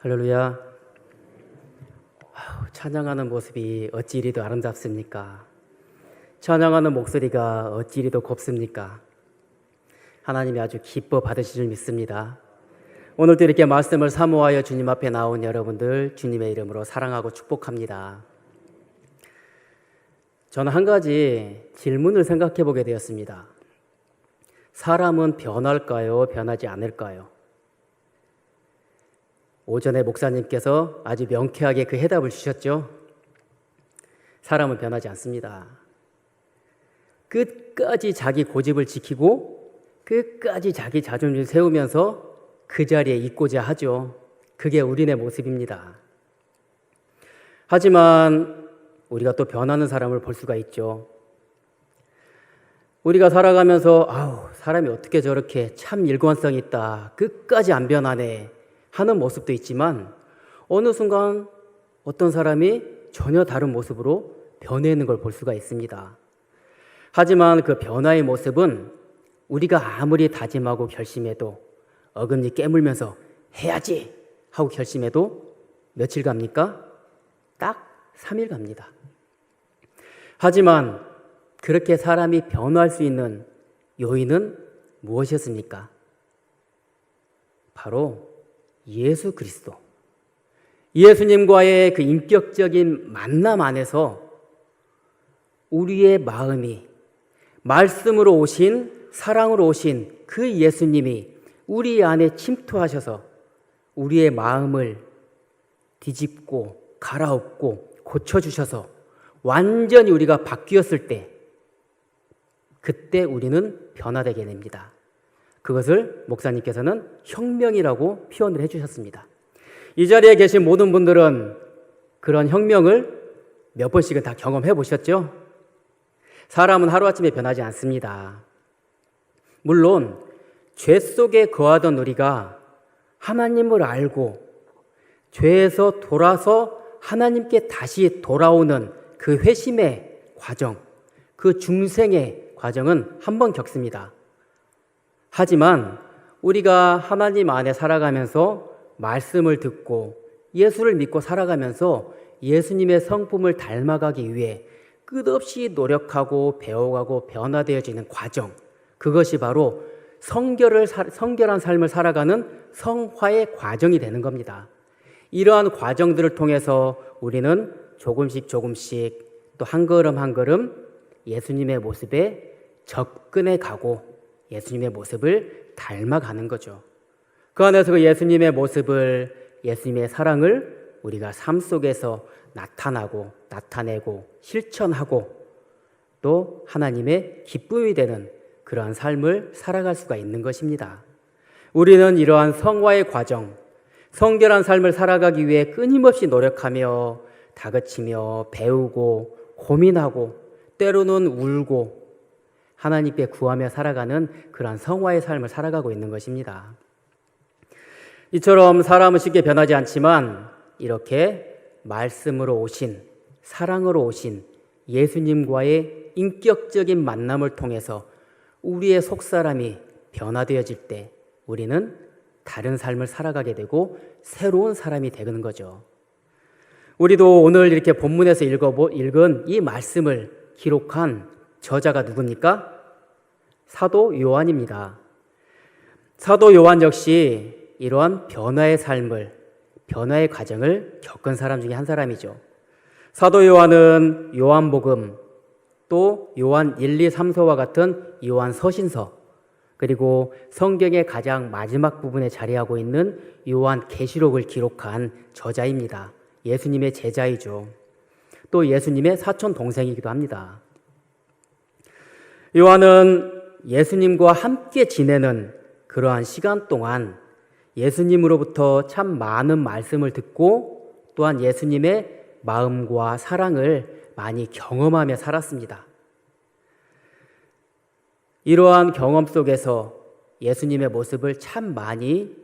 할렐루야. 찬양하는 모습이 어찌 이리도 아름답습니까? 찬양하는 목소리가 어찌 이리도 곱습니까? 하나님이 아주 기뻐 받으실 줄 믿습니다. 오늘도 이렇게 말씀을 사모하여 주님 앞에 나온 여러분들 주님의 이름으로 사랑하고 축복합니다. 저는 한 가지 질문을 생각해 보게 되었습니다. 사람은 변할까요? 변하지 않을까요? 오전에 목사님께서 아주 명쾌하게 그 해답을 주셨죠. 사람은 변하지 않습니다. 끝까지 자기 고집을 지키고 끝까지 자기 자존심을 세우면서 그 자리에 있고자 하죠. 그게 우리네 모습입니다. 하지만 우리가 또 변하는 사람을 볼 수가 있죠. 우리가 살아가면서 사람이 어떻게 저렇게 참 일관성 있다, 끝까지 안 변하네 하는 모습도 있지만 어느 순간 어떤 사람이 전혀 다른 모습으로 변해있는 걸 볼 수가 있습니다. 하지만 그 변화의 모습은 우리가 아무리 다짐하고 결심해도 어금니 깨물면서 해야지 하고 결심해도 며칠 갑니까? 딱 3일 갑니다. 하지만 그렇게 사람이 변화할 수 있는 요인은 무엇이었습니까? 바로 예수 그리스도. 예수님과의 그 인격적인 만남 안에서 우리의 마음이 말씀으로 오신, 사랑으로 오신 그 예수님이 우리 안에 침투하셔서 우리의 마음을 뒤집고 갈아엎고 고쳐주셔서 완전히 우리가 바뀌었을 때, 그때 우리는 변화되게 됩니다. 그것을 목사님께서는 혁명이라고 표현을 해주셨습니다. 이 자리에 계신 모든 분들은 그런 혁명을 몇 번씩은 다 경험해 보셨죠? 사람은 하루아침에 변하지 않습니다. 물론 죄 속에 거하던 우리가 하나님을 알고 죄에서 돌아서 하나님께 다시 돌아오는 그 회심의 과정, 그 중생의 과정은 한 번 겪습니다. 하지만 우리가 하나님 안에 살아가면서 말씀을 듣고 예수를 믿고 살아가면서 예수님의 성품을 닮아가기 위해 끝없이 노력하고 배워가고 변화되어지는 과정, 그것이 바로 성결한 삶을 살아가는 성화의 과정이 되는 겁니다. 이러한 과정들을 통해서 우리는 조금씩 또 한 걸음 한 걸음 예수님의 모습에 접근해 가고 예수님의 모습을 닮아가는 거죠. 그 안에서 그 예수님의 모습을, 예수님의 사랑을 우리가 삶 속에서 나타내고 실천하고 또 하나님의 기쁨이 되는 그러한 삶을 살아갈 수가 있는 것입니다. 우리는 이러한 성화의 과정, 성결한 삶을 살아가기 위해 끊임없이 노력하며 다그치며 배우고 고민하고 때로는 울고 하나님께 구하며 살아가는 그러한 성화의 삶을 살아가고 있는 것입니다. 이처럼 사람은 쉽게 변하지 않지만 이렇게 말씀으로 오신, 사랑으로 오신 예수님과의 인격적인 만남을 통해서 우리의 속사람이 변화되어질 때 우리는 다른 삶을 살아가게 되고 새로운 사람이 되는 거죠. 우리도 오늘 이렇게 본문에서 읽은 이 말씀을 기록한 저자가 누굽니까? 사도 요한입니다. 사도 요한 역시 이러한 변화의 삶을, 변화의 과정을 겪은 사람 중에 한 사람이죠. 사도 요한은 요한복음, 또 요한 1, 2, 3서와 같은 요한 서신서, 그리고 성경의 가장 마지막 부분에 자리하고 있는 요한 계시록을 기록한 저자입니다. 예수님의 제자이죠. 또 예수님의 사촌 동생이기도 합니다. 요한은 예수님과 함께 지내는 그러한 시간 동안 예수님으로부터 참 많은 말씀을 듣고 또한 예수님의 마음과 사랑을 많이 경험하며 살았습니다. 이러한 경험 속에서 예수님의 모습을 참 많이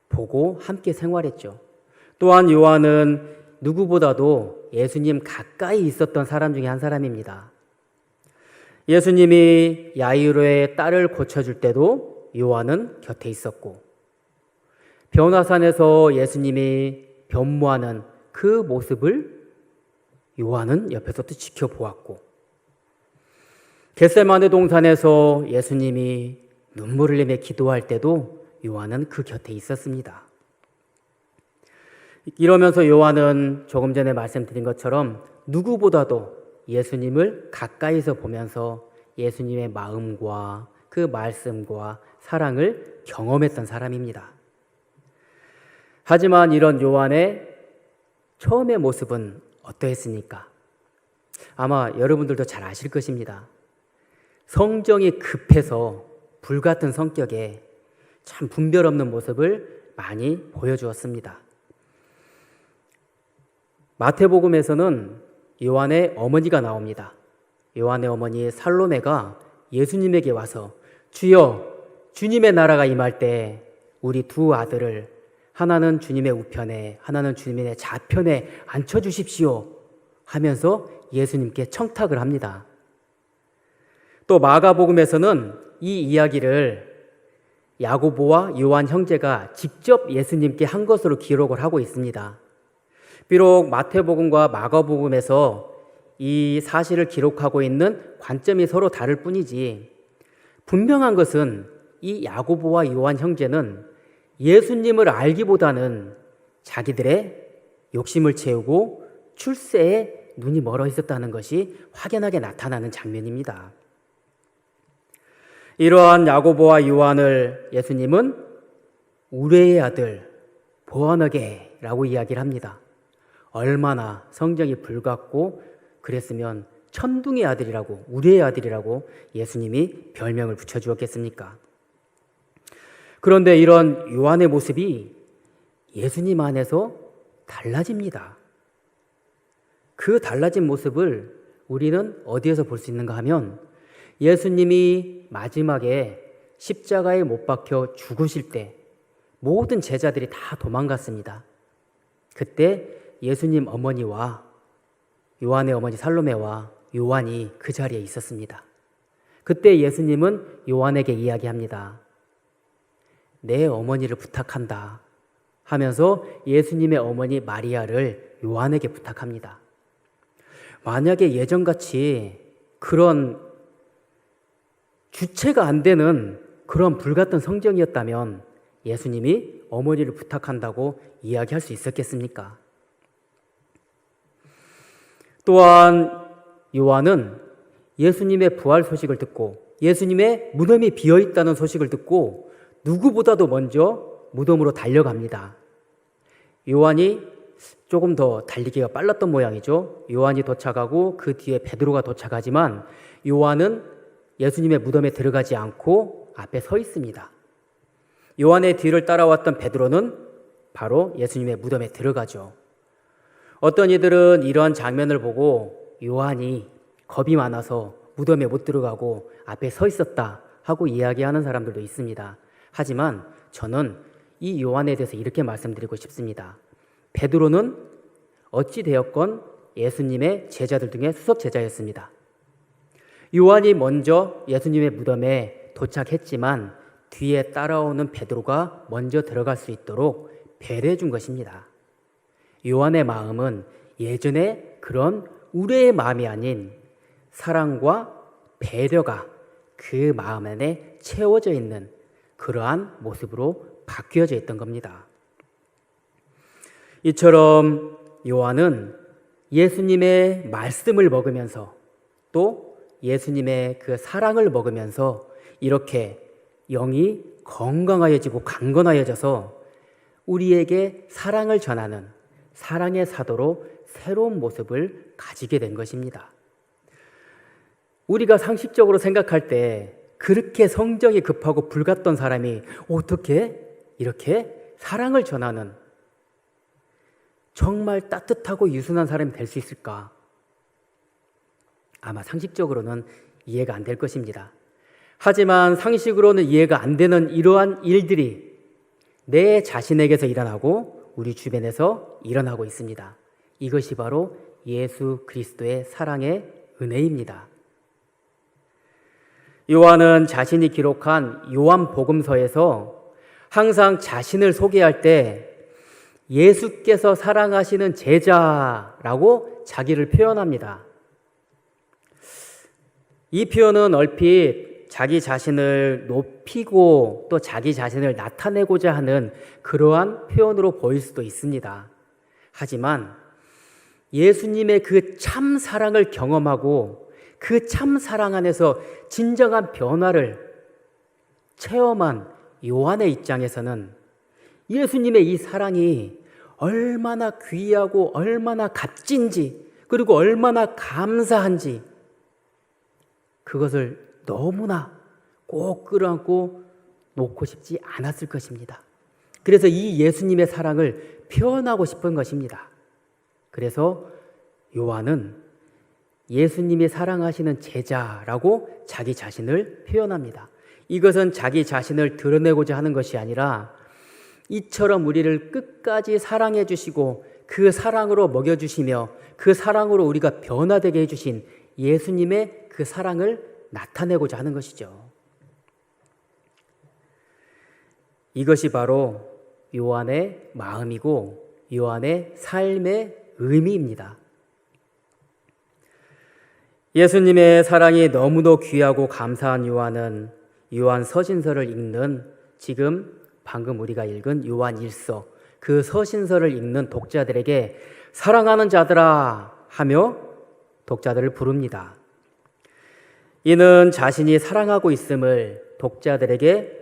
보고 함께 생활했죠. 또한 요한은 누구보다도 예수님 가까이 있었던 사람 중에 한 사람입니다. 예수님이 야이로의 딸을 고쳐줄 때도 요한은 곁에 있었고, 변화산에서 예수님이 변모하는 그 모습을 요한은 옆에서 또 지켜보았고, 겟세마네 동산에서 예수님이 눈물을 흘리며 기도할 때도 요한은 그 곁에 있었습니다. 이러면서 요한은 조금 전에 말씀드린 것처럼 누구보다도 예수님을 가까이서 보면서 예수님의 마음과 그 말씀과 사랑을 경험했던 사람입니다. 하지만 이런 요한의 처음의 모습은 어떠했습니까? 아마 여러분들도 잘 아실 것입니다. 성정이 급해서 불같은 성격에 참 분별 없는 모습을 많이 보여주었습니다. 마태복음에서는 요한의 어머니가 나옵니다. 요한의 어머니 살로메가 예수님에게 와서 주여, 주님의 나라가 임할 때 우리 두 아들을 하나는 주님의 우편에 하나는 주님의 좌편에 앉혀주십시오 하면서 예수님께 청탁을 합니다. 또 마가복음에서는 이 이야기를 야고보와 요한 형제가 직접 예수님께 한 것으로 기록을 하고 있습니다. 비록 마태복음과 마가복음에서 이 사실을 기록하고 있는 관점이 서로 다를 뿐이지, 분명한 것은 이 야고보와 요한 형제는 예수님을 알기보다는 자기들의 욕심을 채우고 출세에 눈이 멀어 있었다는 것이 확연하게 나타나는 장면입니다. 이러한 야고보와 요한을 예수님은 우레의 아들 보아너게라고 이야기를 합니다. 얼마나 성정이 불같고 그랬으면 천둥의 아들이라고, 우레의 아들이라고 예수님이 별명을 붙여주었겠습니까? 그런데 이런 요한의 모습이 예수님 안에서 달라집니다. 그 달라진 모습을 우리는 어디에서 볼 수 있는가 하면, 예수님이 마지막에 십자가에 못 박혀 죽으실 때 모든 제자들이 다 도망갔습니다. 그때 예수님 어머니와 요한의 어머니 살로메와 요한이 그 자리에 있었습니다. 그때 예수님은 요한에게 이야기합니다. 내 어머니를 부탁한다 하면서 예수님의 어머니 마리아를 요한에게 부탁합니다. 만약에 예전같이 그런 주체가 안 되는 그런 불같은 성정이었다면 예수님이 어머니를 부탁한다고 이야기할 수 있었겠습니까? 또한 요한은 예수님의 부활 소식을 듣고 예수님의 무덤이 비어있다는 소식을 듣고 누구보다도 먼저 무덤으로 달려갑니다. 요한이 조금 더 달리기가 빨랐던 모양이죠. 요한이 도착하고 그 뒤에 베드로가 도착하지만 요한은 예수님의 무덤에 들어가지 않고 앞에 서 있습니다. 요한의 뒤를 따라왔던 베드로는 바로 예수님의 무덤에 들어가죠. 어떤 이들은 이러한 장면을 보고 요한이 겁이 많아서 무덤에 못 들어가고 앞에 서 있었다 하고 이야기하는 사람들도 있습니다. 하지만 저는 이 요한에 대해서 이렇게 말씀드리고 싶습니다. 베드로는 어찌 되었건 예수님의 제자들 중에 수석 제자였습니다. 요한이 먼저 예수님의 무덤에 도착했지만 뒤에 따라오는 베드로가 먼저 들어갈 수 있도록 배려해 준 것입니다. 요한의 마음은 예전에 그런 우레의 마음이 아닌 사랑과 배려가 그 마음 안에 채워져 있는 그러한 모습으로 바뀌어져 있던 겁니다. 이처럼 요한은 예수님의 말씀을 먹으면서 또 예수님의 그 사랑을 먹으면서 이렇게 영이 건강하여지고 강건하여져서 우리에게 사랑을 전하는 사랑의 사도로 새로운 모습을 가지게 된 것입니다. 우리가 상식적으로 생각할 때 그렇게 성정이 급하고 불같던 사람이 어떻게 이렇게 사랑을 전하는 정말 따뜻하고 유순한 사람이 될 수 있을까? 아마 상식적으로는 이해가 안 될 것입니다. 하지만 상식으로는 이해가 안 되는 이러한 일들이 내 자신에게서 일어나고 우리 주변에서 일어나고 있습니다. 이것이 바로 예수 그리스도의 사랑의 은혜입니다. 요한은 자신이 기록한 요한복음서에서 항상 자신을 소개할 때 예수께서 사랑하시는 제자라고 자기를 표현합니다. 이 표현은 얼핏 자기 자신을 높이고 또 자기 자신을 나타내고자 하는 그러한 표현으로 보일 수도 있습니다. 하지만 예수님의 그 참 사랑을 경험하고 그 참 사랑 안에서 진정한 변화를 체험한 요한의 입장에서는 예수님의 이 사랑이 얼마나 귀하고 얼마나 값진지 그리고 얼마나 감사한지 그것을 너무나 꼭 끌어안고 놓고 싶지 않았을 것입니다. 그래서 이 예수님의 사랑을 표현하고 싶은 것입니다. 그래서 요한은 예수님이 사랑하시는 제자라고 자기 자신을 표현합니다. 이것은 자기 자신을 드러내고자 하는 것이 아니라 이처럼 우리를 끝까지 사랑해 주시고 그 사랑으로 먹여주시며 그 사랑으로 우리가 변화되게 해주신 예수님의 그 사랑을 나타내고자 하는 것이죠. 이것이 바로 요한의 마음이고 요한의 삶의 의미입니다. 예수님의 사랑이 너무도 귀하고 감사한 요한은 요한 서신서를 읽는 지금 방금 우리가 읽은 요한 1서 그 서신서를 읽는 독자들에게 사랑하는 자들아 하며 독자들을 부릅니다. 이는 자신이 사랑하고 있음을 독자들에게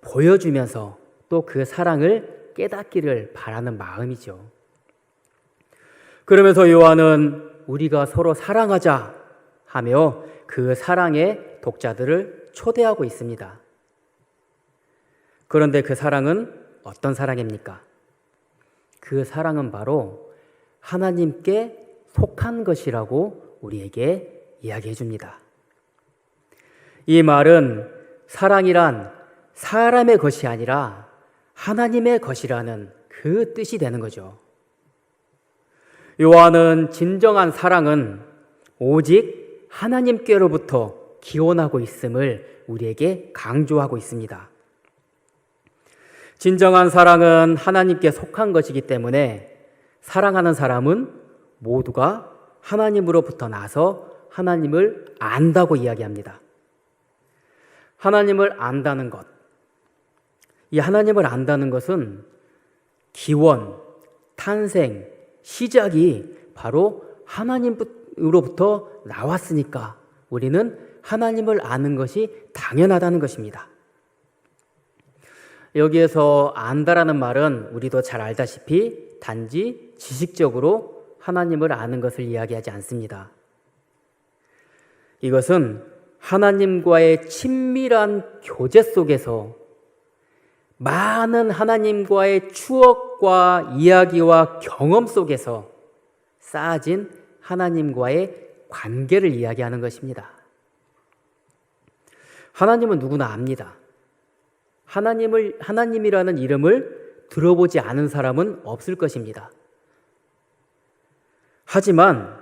보여주면서 또 그 사랑을 깨닫기를 바라는 마음이죠. 그러면서 요한은 우리가 서로 사랑하자 하며 그 사랑의 독자들을 초대하고 있습니다. 그런데 그 사랑은 어떤 사랑입니까? 그 사랑은 바로 하나님께 속한 것이라고 우리에게 이야기해 줍니다. 이 말은 사랑이란 사람의 것이 아니라 하나님의 것이라는 그 뜻이 되는 거죠. 요한은 진정한 사랑은 오직 하나님께로부터 기원하고 있음을 우리에게 강조하고 있습니다. 진정한 사랑은 하나님께 속한 것이기 때문에 사랑하는 사람은 모두가 하나님으로부터 나서 하나님을 안다고 이야기합니다. 하나님을 안다는 것, 이 하나님을 안다는 것은 기원, 탄생, 시작이 바로 하나님으로부터 나왔으니까 우리는 하나님을 아는 것이 당연하다는 것입니다. 여기에서 안다라는 말은 우리도 잘 알다시피 단지 지식적으로 하나님을 아는 것을 이야기하지 않습니다. 이것은 하나님과의 친밀한 교제 속에서 많은 하나님과의 추억과 이야기와 경험 속에서 쌓아진 하나님과의 관계를 이야기하는 것입니다. 하나님은 누구나 압니다. 하나님이라는 이름을 들어보지 않은 사람은 없을 것입니다. 하지만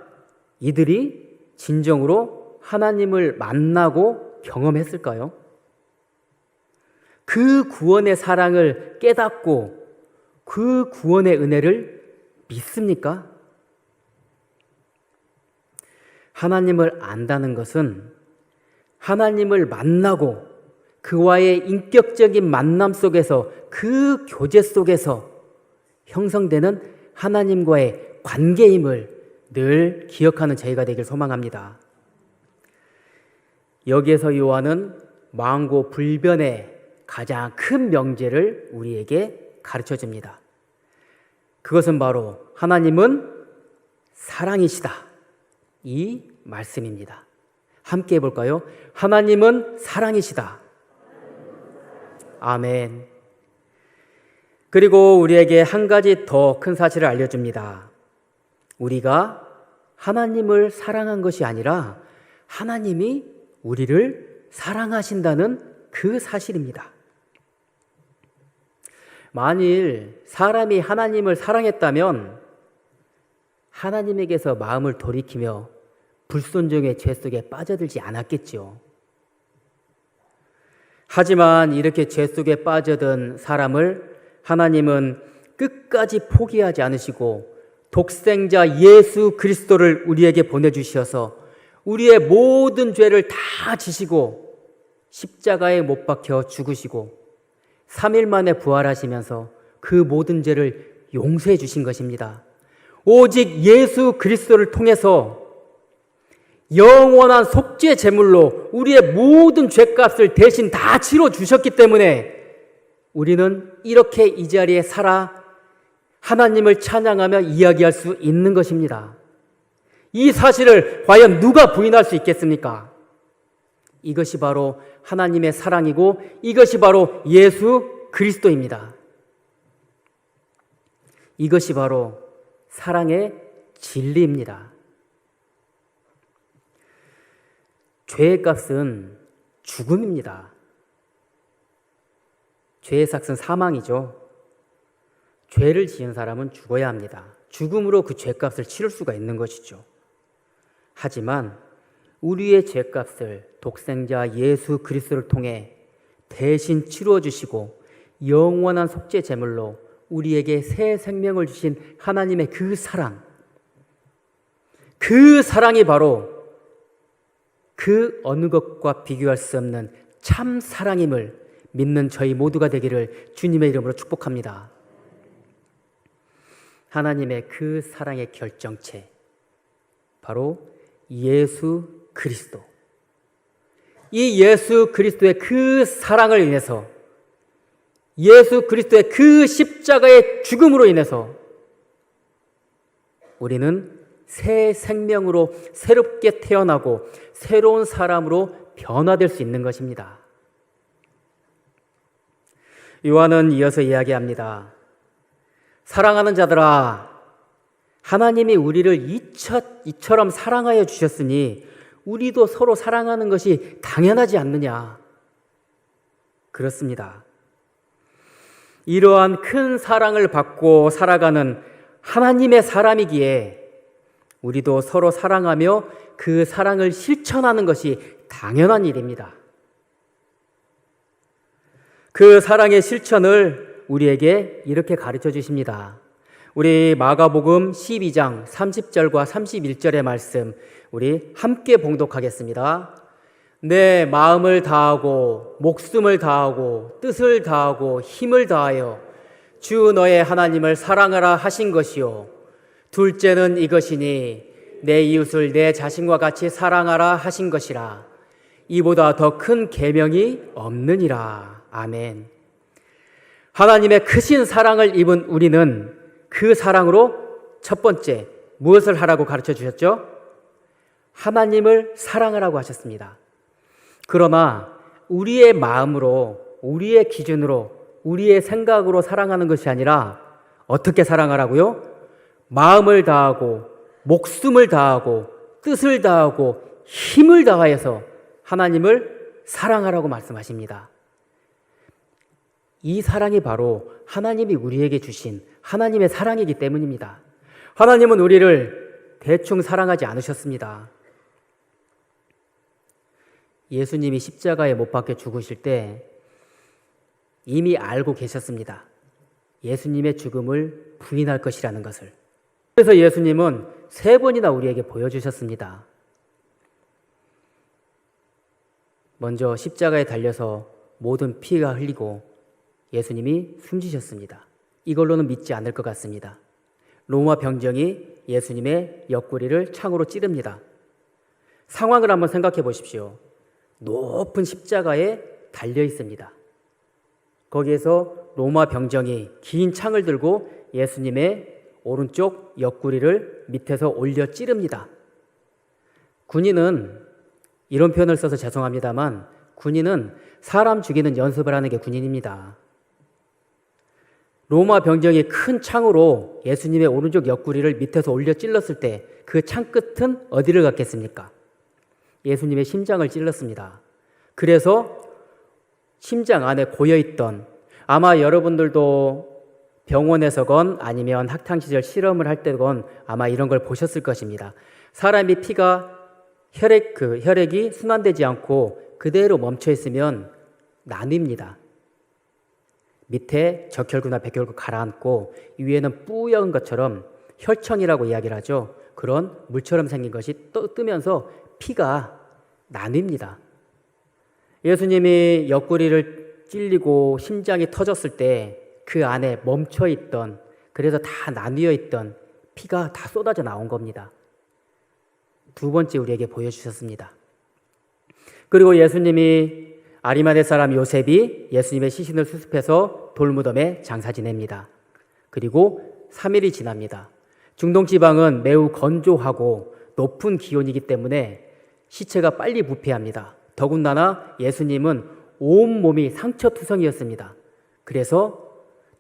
이들이 진정으로 하나님을 만나고 경험했을까요? 그 구원의 사랑을 깨닫고 그 구원의 은혜를 믿습니까? 하나님을 안다는 것은 하나님을 만나고 그와의 인격적인 만남 속에서 그 교제 속에서 형성되는 하나님과의 관계임을 늘 기억하는 저희가 되길 소망합니다. 여기에서 요한은 망고 불변의 가장 큰 명제를 우리에게 가르쳐 줍니다. 그것은 바로 하나님은 사랑이시다. 이 말씀입니다. 함께 해볼까요? 하나님은 사랑이시다. 아멘. 그리고 우리에게 한 가지 더 큰 사실을 알려줍니다. 우리가 하나님을 사랑한 것이 아니라 하나님이 우리를 사랑하신다는 그 사실입니다. 만일 사람이 하나님을 사랑했다면 하나님에게서 마음을 돌이키며 불순종의 죄 속에 빠져들지 않았겠지요. 하지만 이렇게 죄 속에 빠져든 사람을 하나님은 끝까지 포기하지 않으시고 독생자 예수 그리스도를 우리에게 보내주셔서 우리의 모든 죄를 다 지시고 십자가에 못 박혀 죽으시고 3일 만에 부활하시면서 그 모든 죄를 용서해 주신 것입니다. 오직 예수 그리스도를 통해서 영원한 속죄 제물로 우리의 모든 죄값을 대신 다 치러 주셨기 때문에 우리는 이렇게 이 자리에 살아 하나님을 찬양하며 이야기할 수 있는 것입니다. 이 사실을 과연 누가 부인할 수 있겠습니까? 이것이 바로 하나님의 사랑이고 이것이 바로 예수 그리스도입니다. 이것이 바로 사랑의 진리입니다. 죄의 값은 죽음입니다. 죄의 삭은 사망이죠. 죄를 지은 사람은 죽어야 합니다. 죽음으로 그 죄값을 치를 수가 있는 것이죠. 하지만 우리의 죄값을 독생자 예수 그리스도를 통해 대신 치루어 주시고 영원한 속죄 제물로 우리에게 새 생명을 주신 하나님의 그 사랑이 바로 그 어느 것과 비교할 수 없는 참 사랑임을 믿는 저희 모두가 되기를 주님의 이름으로 축복합니다. 하나님의 그 사랑의 결정체, 바로 예수 그리스도. 이 예수 그리스도의 그 사랑을 인해서, 예수 그리스도의 그 십자가의 죽음으로 인해서 우리는 새 생명으로 새롭게 태어나고 새로운 사람으로 변화될 수 있는 것입니다. 요한은 이어서 이야기합니다. 사랑하는 자들아, 하나님이 우리를 이처럼 사랑하여 주셨으니 우리도 서로 사랑하는 것이 당연하지 않느냐? 그렇습니다. 이러한 큰 사랑을 받고 살아가는 하나님의 사람이기에 우리도 서로 사랑하며 그 사랑을 실천하는 것이 당연한 일입니다. 그 사랑의 실천을 우리에게 이렇게 가르쳐 주십니다. 우리 마가복음 12장 30절과 31절의 말씀 우리 함께 봉독하겠습니다. 내 마음을 다하고 목숨을 다하고 뜻을 다하고 힘을 다하여 주 너의 하나님을 사랑하라 하신 것이요 둘째는 이것이니 내 이웃을 내 자신과 같이 사랑하라 하신 것이라. 이보다 더 큰 계명이 없느니라. 아멘. 하나님의 크신 사랑을 입은 우리는 그 사랑으로 첫 번째 무엇을 하라고 가르쳐 주셨죠? 하나님을 사랑하라고 하셨습니다. 그러나 우리의 마음으로, 우리의 기준으로, 우리의 생각으로 사랑하는 것이 아니라 어떻게 사랑하라고요? 마음을 다하고 목숨을 다하고 뜻을 다하고 힘을 다하여서 하나님을 사랑하라고 말씀하십니다. 이 사랑이 바로 하나님이 우리에게 주신 하나님의 사랑이기 때문입니다. 하나님은 우리를 대충 사랑하지 않으셨습니다. 예수님이 십자가에 못 박혀 죽으실 때 이미 알고 계셨습니다. 예수님의 죽음을 부인할 것이라는 것을. 그래서 예수님은 3번이나 우리에게 보여주셨습니다. 먼저 십자가에 달려서 모든 피가 흘리고 예수님이 숨지셨습니다. 이걸로는 믿지 않을 것 같습니다. 로마 병정이 예수님의 옆구리를 창으로 찌릅니다. 상황을 한번 생각해 보십시오. 높은 십자가에 달려 있습니다. 거기에서 로마 병정이 긴 창을 들고 예수님의 오른쪽 옆구리를 밑에서 올려 찌릅니다. 군인은, 이런 표현을 써서 죄송합니다만, 군인은 사람 죽이는 연습을 하는 게 군인입니다. 로마 병정이 큰 창으로 예수님의 오른쪽 옆구리를 밑에서 올려 찔렀을 때 그 창 끝은 어디를 갔겠습니까? 예수님의 심장을 찔렀습니다. 그래서 심장 안에 고여있던, 아마 여러분들도 병원에서건 아니면 학창시절 실험을 할 때건 아마 이런 걸 보셨을 것입니다. 사람이 피가 혈액이 순환되지 않고 그대로 멈춰 있으면 나뉩니다. 밑에 적혈구나 백혈구 가라앉고 위에는 뿌연 것처럼 혈청이라고 이야기를 하죠. 그런 물처럼 생긴 것이 뜨면서 피가 나뉩니다. 예수님이 옆구리를 찔리고 심장이 터졌을 때 그 안에 멈춰있던, 그래서 다 나뉘어 있던 피가 다 쏟아져 나온 겁니다. 두 번째 우리에게 보여주셨습니다. 그리고 예수님이 아리마대 사람 요셉이 예수님의 시신을 수습해서 돌무덤에 장사 지냅니다. 그리고 3일이 지납니다. 중동 지방은 매우 건조하고 높은 기온이기 때문에 시체가 빨리 부패합니다. 더군다나 예수님은 온몸이 상처투성이었습니다. 그래서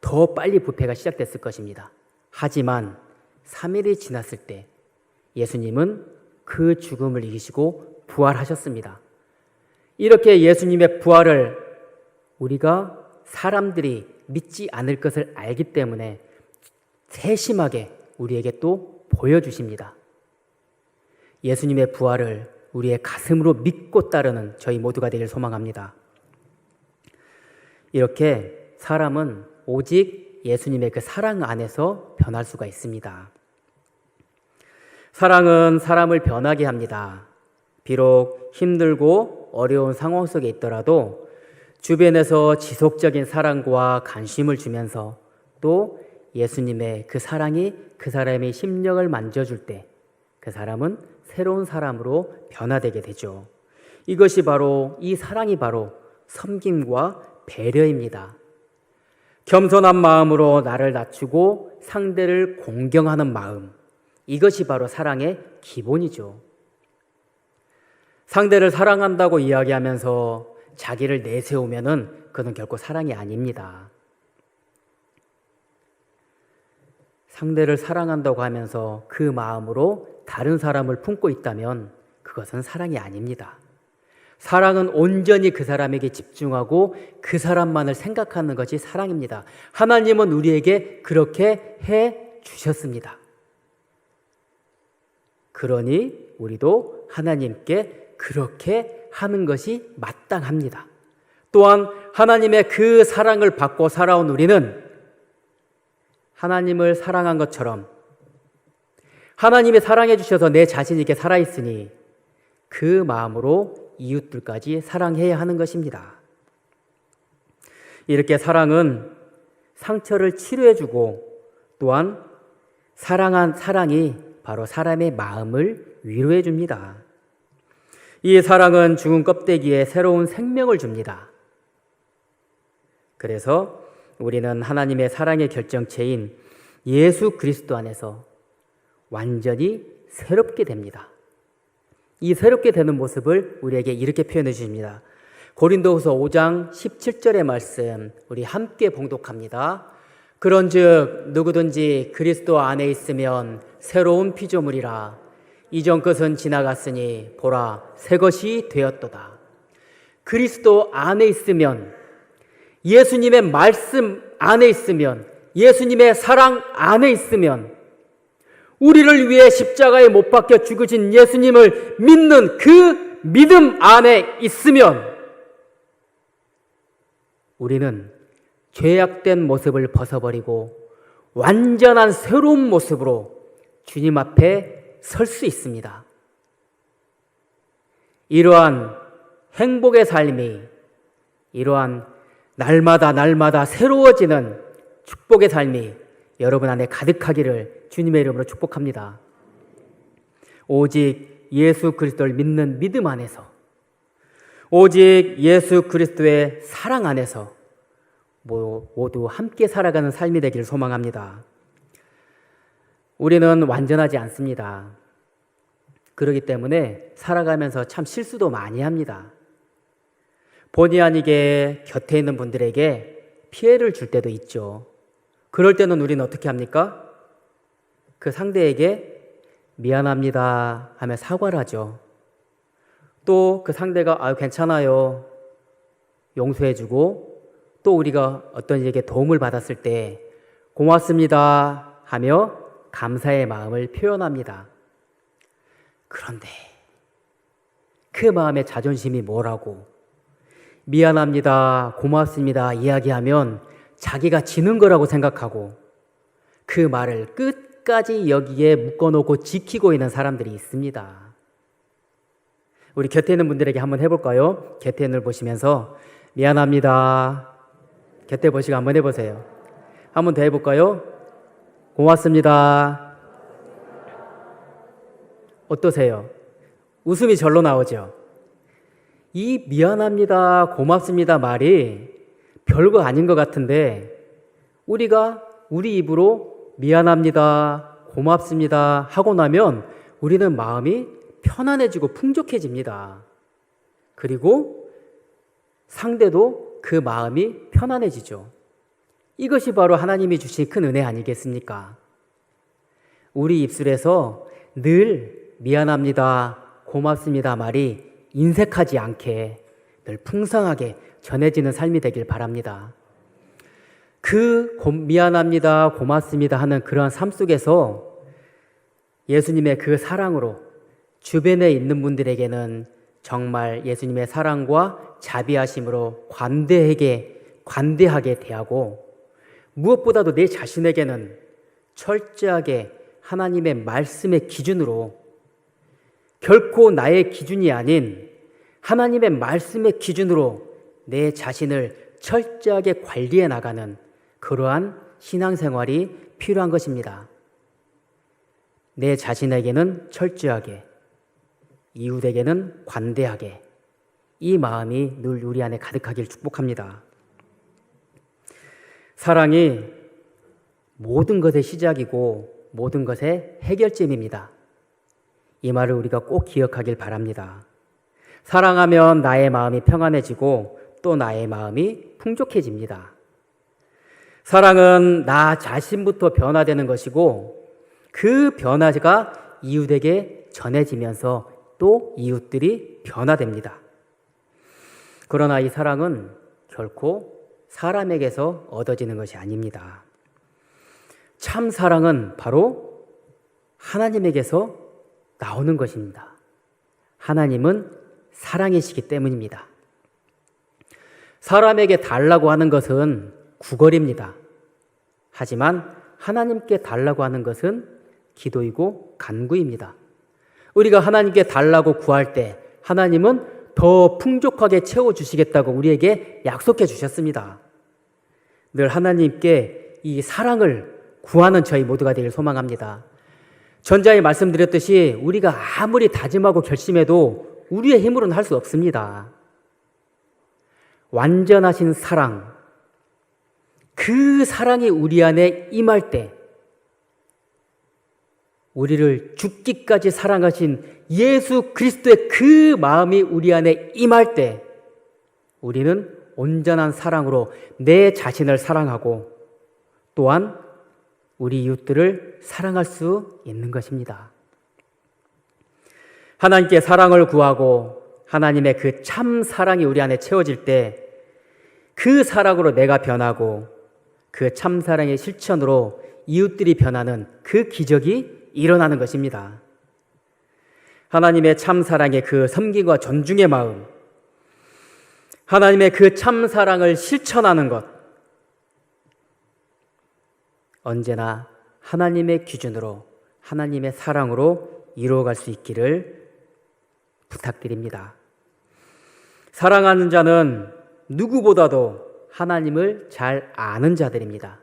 더 빨리 부패가 시작됐을 것입니다. 하지만 3일이 지났을 때 예수님은 그 죽음을 이기시고 부활하셨습니다. 이렇게 예수님의 부활을 우리가 사람들이 믿지 않을 것을 알기 때문에 세심하게 우리에게 또 보여주십니다. 예수님의 부활을 우리의 가슴으로 믿고 따르는 저희 모두가 되길 소망합니다. 이렇게 사람은 오직 예수님의 그 사랑 안에서 변할 수가 있습니다. 사랑은 사람을 변하게 합니다. 비록 힘들고 어려운 상황 속에 있더라도 주변에서 지속적인 사랑과 관심을 주면서 또 예수님의 그 사랑이 그 사람의 심령을 만져줄 때 그 사람은 새로운 사람으로 변화되게 되죠. 이것이 바로, 이 사랑이 바로 섬김과 배려입니다. 겸손한 마음으로 나를 낮추고 상대를 공경하는 마음, 이것이 바로 사랑의 기본이죠. 상대를 사랑한다고 이야기하면서 자기를 내세우면은 그건 결코 사랑이 아닙니다. 상대를 사랑한다고 하면서 그 마음으로 다른 사람을 품고 있다면 그것은 사랑이 아닙니다. 사랑은 온전히 그 사람에게 집중하고 그 사람만을 생각하는 것이 사랑입니다. 하나님은 우리에게 그렇게 해 주셨습니다. 그러니 우리도 하나님께 그렇게 하는 것이 마땅합니다. 또한 하나님의 그 사랑을 받고 살아온 우리는 하나님을 사랑한 것처럼 하나님이 사랑해 주셔서 내 자신에게 살아있으니 그 마음으로 이웃들까지 사랑해야 하는 것입니다. 이렇게 사랑은 상처를 치료해주고 또한 사랑이 바로 사람의 마음을 위로해 줍니다. 이 사랑은 죽은 껍데기에 새로운 생명을 줍니다. 그래서 우리는 하나님의 사랑의 결정체인 예수 그리스도 안에서 완전히 새롭게 됩니다. 이 새롭게 되는 모습을 우리에게 이렇게 표현해 주십니다. 고린도후서 5장 17절의 말씀 우리 함께 봉독합니다. 그런즉 누구든지 그리스도 안에 있으면 새로운 피조물이라. 이전 것은 지나갔으니 보라 새 것이 되었도다. 그리스도 안에 있으면, 예수님의 말씀 안에 있으면, 예수님의 사랑 안에 있으면, 우리를 위해 십자가에 못 박혀 죽으신 예수님을 믿는 그 믿음 안에 있으면 우리는 죄악된 모습을 벗어버리고 완전한 새로운 모습으로 주님 앞에 설 수 있습니다. 이러한 행복의 삶이, 이러한 날마다 새로워지는 축복의 삶이 여러분 안에 가득하기를 주님의 이름으로 축복합니다. 오직 예수 그리스도를 믿는 믿음 안에서, 오직 예수 그리스도의 사랑 안에서 모두 함께 살아가는 삶이 되기를 소망합니다. 우리는 완전하지 않습니다. 그렇기 때문에 살아가면서 참 실수도 많이 합니다. 본의 아니게 곁에 있는 분들에게 피해를 줄 때도 있죠. 그럴 때는 우리는 어떻게 합니까? 그 상대에게 미안합니다 하며 사과를 하죠. 또 그 상대가 괜찮아요 용서해주고, 또 우리가 어떤 이에게 도움을 받았을 때 고맙습니다 하며 감사의 마음을 표현합니다. 그런데 그 마음의 자존심이 뭐라고, 미안합니다, 고맙습니다 이야기하면 자기가 지는 거라고 생각하고 그 말을 끝까지 여기에 묶어놓고 지키고 있는 사람들이 있습니다. 우리 곁에 있는 분들에게 한번 해볼까요? 곁에 있는 걸 보시면서 미안합니다. 곁에 보시고 한번 해보세요. 한번 더 해볼까요? 고맙습니다. 어떠세요? 웃음이 절로 나오죠? 이 미안합니다, 고맙습니다 말이 별거 아닌 것 같은데 우리가 우리 입으로 미안합니다, 고맙습니다 하고 나면 우리는 마음이 편안해지고 풍족해집니다. 그리고 상대도 그 마음이 편안해지죠. 이것이 바로 하나님이 주신 큰 은혜 아니겠습니까? 우리 입술에서 늘 미안합니다, 고맙습니다 말이 인색하지 않게 늘 풍성하게 전해지는 삶이 되길 바랍니다. 그 미안합니다, 고맙습니다 하는 그러한 삶 속에서 예수님의 그 사랑으로 주변에 있는 분들에게는 정말 예수님의 사랑과 자비하심으로 관대하게 대하고 무엇보다도 내 자신에게는 철저하게 하나님의 말씀의 기준으로 결코 나의 기준이 아닌 하나님의 말씀의 기준으로 내 자신을 철저하게 관리해 나가는 그러한 신앙생활이 필요한 것입니다. 내 자신에게는 철저하게, 이웃에게는 관대하게, 이 마음이 늘 우리 안에 가득하길 축복합니다. 사랑이 모든 것의 시작이고 모든 것의 해결점입니다. 이 말을 우리가 꼭 기억하길 바랍니다. 사랑하면 나의 마음이 평안해지고 또 나의 마음이 풍족해집니다. 사랑은 나 자신부터 변화되는 것이고 그 변화가 이웃에게 전해지면서 또 이웃들이 변화됩니다. 그러나 이 사랑은 결코 사람에게서 얻어지는 것이 아닙니다. 참 사랑은 바로 하나님에게서 나오는 것입니다. 하나님은 사랑이시기 때문입니다. 사람에게 달라고 하는 것은 구걸입니다. 하지만 하나님께 달라고 하는 것은 기도이고 간구입니다. 우리가 하나님께 달라고 구할 때 하나님은 더 풍족하게 채워주시겠다고 우리에게 약속해 주셨습니다. 늘 하나님께 이 사랑을 구하는 저희 모두가 되길 소망합니다. 전자에 말씀드렸듯이 우리가 아무리 다짐하고 결심해도 우리의 힘으로는 할 수 없습니다. 완전하신 사랑, 그 사랑이 우리 안에 임할 때 우리를 죽기까지 사랑하신 예수 그리스도의 그 마음이 우리 안에 임할 때 우리는 온전한 사랑으로 내 자신을 사랑하고 또한 우리 이웃들을 사랑할 수 있는 것입니다. 하나님께 사랑을 구하고 하나님의 그 참 사랑이 우리 안에 채워질 때 그 사랑으로 내가 변하고 그 참 사랑의 실천으로 이웃들이 변하는 그 기적이 일어나는 것입니다. 하나님의 참 사랑의 그 섬김과 존중의 마음, 하나님의 그 참 사랑을 실천하는 것, 언제나 하나님의 기준으로 하나님의 사랑으로 이루어갈 수 있기를 부탁드립니다. 사랑하는 자는 누구보다도 하나님을 잘 아는 자들입니다.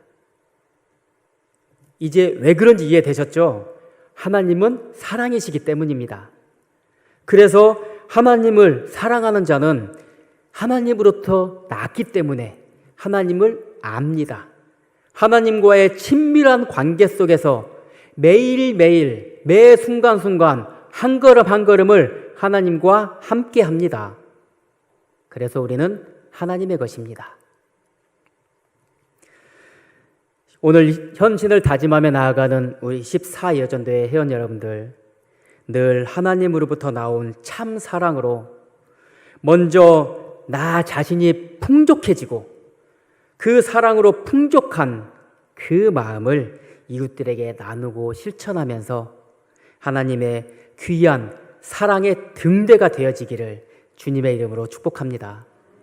이제 왜 그런지 이해되셨죠? 하나님은 사랑이시기 때문입니다. 그래서 하나님을 사랑하는 자는 하나님으로부터 낳았기 때문에 하나님을 압니다. 하나님과의 친밀한 관계 속에서 매일매일 매 순간순간 한 걸음 한 걸음을 하나님과 함께 합니다. 그래서 우리는 하나님의 것입니다. 오늘 헌신을 다짐하며 나아가는 우리 14여전도의 회원 여러분들, 늘 하나님으로부터 나온 참 사랑으로 먼저 나 자신이 풍족해지고 그 사랑으로 풍족한 그 마음을 이웃들에게 나누고 실천하면서 하나님의 귀한 사랑의 등대가 되어지기를 주님의 이름으로 축복합니다.